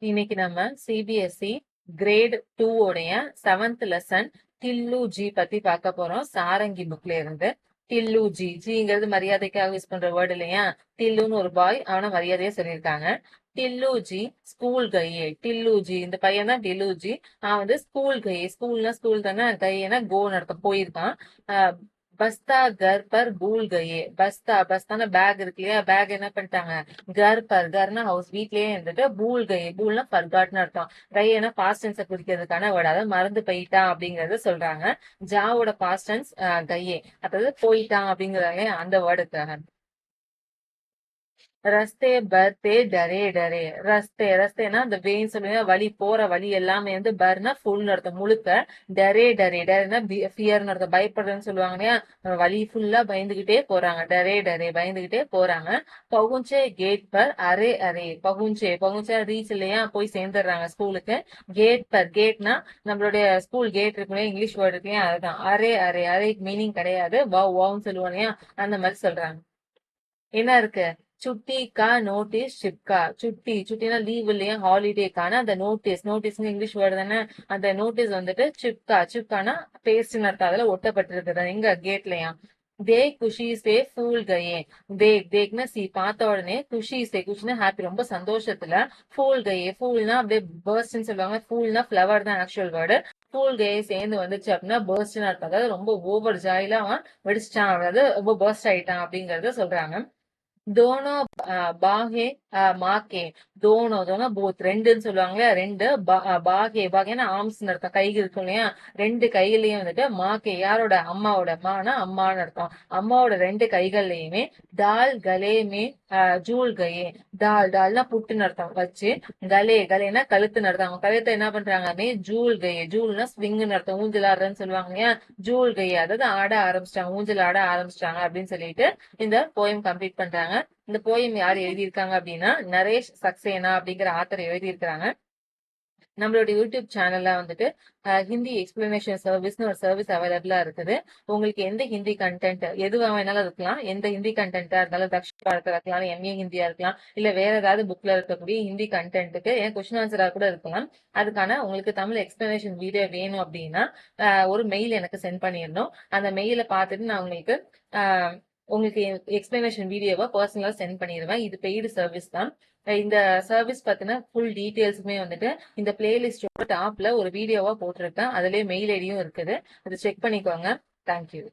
இன்னைக்கு நம்ம CBSE great 2 உடைய 7th லெசன் டில்லு ஜி பத்தி பார்க்க போறோம். சாரங்கி புக்ல இருந்து. டில்லு ஜி ஜிங்கிறது மரியாதைக்காக யூஸ் பண்ற வேர்டு இல்லையா? டில்லுன்னு ஒரு பாய், அவனை மரியாதையா சொல்லியிருக்காங்க. டில்லு ஜி ஸ்கூல் கையே. டில்லு ஜி இந்த பையன் தான் டில்லு ஜி. அவன் வந்து ஸ்கூல் கையே, ஸ்கூல்னா ஸ்கூல் தானே, கையேனா கோன்னு அர்த்தம், போயிருக்கான். பஸ்தா கர் பர் பூல் கயே. பஸ்தா பஸ்தான பேக் இருக்கு இல்லையா, பேக் என்ன பண்ணிட்டாங்க, கர் பர், கர்னா ஹவுஸ், வீட்லயே இருந்துட்டு, பூல் கயே, பூல்னா ஃபர்காட்னு அர்த்தம், கையேனா பாஸ்ட் டென்ஸை குறிக்கிறதுக்கான வேர்டு, அதாவது மறந்து போயிட்டான் அப்படிங்கறத சொல்றாங்க. ஜாவோட பாஸ்ட் டென்ஸ் கையே, அதாவது போயிட்டான் அப்படிங்கறாங்க அந்த வேர்டுக்காக. ரஸ்தே பர்தே டரே டரே. ரஸ்தே ரஸ்தேனா அந்த வேன்னு சொல்லுங்க, வழி, போற வழி எல்லாமே வந்து பர்னா ஃபுல்னு அர்த்தம், முழுக்க. டரே டரே, டரேனா ஃபியர்னு அர்த்தம், பயப்படுறதுன்னு சொல்லுவாங்க இல்லையா, வழி ஃபுல்லா பயந்துகிட்டே போறாங்க. டரே டரே பயந்துகிட்டே போறாங்க. பகுஞ்சே கேட் பர் அரே அரே. பகுஞ்சே பகுஞ்சே ரீச் இல்லையா, போய் சேர்ந்துடுறாங்க ஸ்கூலுக்கு. கேட் பர், கேட்னா நம்மளுடைய ஸ்கூல் கேட் இருக்கு இல்லையா, இங்கிலீஷ் வேர்டு இருக்கு இல்லையா, அதுதான். அரே அரே, அரேக்கு மீனிங் கிடையாது, வாவ் வாவ்னு சொல்லுவோம் இல்லையா, அந்த மாதிரி சொல்றாங்க. என்ன இருக்கு, சுட்டி கா நோட்டீஸ் சிப்கா. சுட்டி, சுட்டினா லீவ் இல்லையா, ஹாலிடேக்கான அந்த நோட்டீஸ், நோட்டீஸ் இங்கிலீஷ் வேர்டு தானே, அந்த நோட்டீஸ் வந்துட்டு சிப்கா. சிப்கானா பேஸ்ட் அர்த்தம், அதுல ஒட்டப்பட்டிருக்குது எங்க கேட்லயா. தே குஷி சே ஃபூல் கயே. தேக்னா சி, பார்த்த உடனே, குஷி சே, குஷினா ஹாப்பி, ரொம்ப சந்தோஷத்துல, ஃபூல் கயே, ஃபூல்னா அப்படியே பர்ஸ்ட்னு சொல்லுவாங்க, ஃபூல்னா ஃபிளவர் தான் ஆக்சுவல் வேர்டு. ஃபூல் கயே சேர்ந்து வந்துச்சு அப்படின்னா பர்ஸ்ட்னு அர்த்தம், அதாவது ரொம்ப ஓவர் ஜாயில அவன் வெடிச்சிட்டான், அதாவது ரொம்ப பர்ஸ்ட் ஆயிட்டான் அப்படிங்கறத சொல்றாங்க. தோனோ பாகே மாக்கே. தோனோ தோனோ போத், ரெண்டுன்னு சொல்லுவாங்களே, ரெண்டு. பாகே பாகேனா ஆர்ம்ஸ் அர்த்தம், கைகள் இருக்கும் இல்லையா, ரெண்டு கைகள்லயும் வந்துட்டு, மாக்கே யாரோட, அம்மாவோட, மானா அம்மான்னு அர்த்தம், அம்மாவோட ரெண்டு கைகள்லயுமே, தால் கலே மே ஜூல் கயே. தால் டால்னா புட்டுன்னு அர்த்தம், வச்சு. கலே கலேனா கழுத்துன்னு அர்த்தம், அவங்க கழுத்தை என்ன பண்றாங்க, மே ஜூல் கயே, ஜூல்னா ஸ்விங்னு அர்த்தம், ஊஞ்சல் ஆடுறன்னு சொல்லுவாங்க இல்லையா, ஜூல் கயே, அதாவது ஆட ஆரம்பிச்சிட்டாங்க, ஊஞ்சல் ஆட ஆரம்பிச்சிட்டாங்க அப்படின்னு சொல்லிட்டு இந்த போயம் கம்ப்ளீட் பண்றாங்க. இந்த போயம் யார் எழுதியிருக்காங்க அப்படின்னா, நரேஷ் சக்சேனா அப்படிங்கிற ஆத்தர் எழுதியிருக்கிறாங்க. நம்மளோட யூடியூப் சேனல்ல வந்துட்டு ஹிந்தி எக்ஸ்பிளனேஷன் சர்வீஸ்னு ஒரு சர்வீஸ் அவைலபிளா இருக்குது. உங்களுக்கு எந்த ஹிந்தி கண்டென்ட் எதுவா வேணாலும் இருக்கலாம், எந்த ஹிந்தி கண்டென்ட்டா இருந்தாலும், தக்ஷ பாரதா இருக்கலாம், எம்ஏ ஹிந்தியா இருக்கலாம், இல்ல வேற ஏதாவது புக்ல இருக்கக்கூடிய ஹிந்தி கண்டென்ட்டுக்கு ஏன் கொஸ்டின் ஆன்சரா கூட இருக்கலாம். அதுக்கான உங்களுக்கு தமிழ் எக்ஸ்பிளனேஷன் வீடியோ வேணும் அப்படின்னா ஒரு மெயில் எனக்கு சென்ட் பண்ணிடணும். அந்த மெயிலை பார்த்துட்டு நான் உங்களுக்கு எக்ஸ்பிளனேஷன் வீடியோவை பர்சனலா சென்ட் பண்ணிடுவேன். இது பெய்டு சர்வீஸ் தான். இந்த சர்வீஸ் பத்தின ஃபுல் டீடைல்ஸுமே வந்துட்டு இந்த பிளேலிஸ்டோட டாப்ல ஒரு வீடியோவா போட்டிருக்கேன், அதுலயே மெயில் ஐடியும் இருக்குது, அதை செக் பண்ணிக்கோங்க. தேங்க்யூ.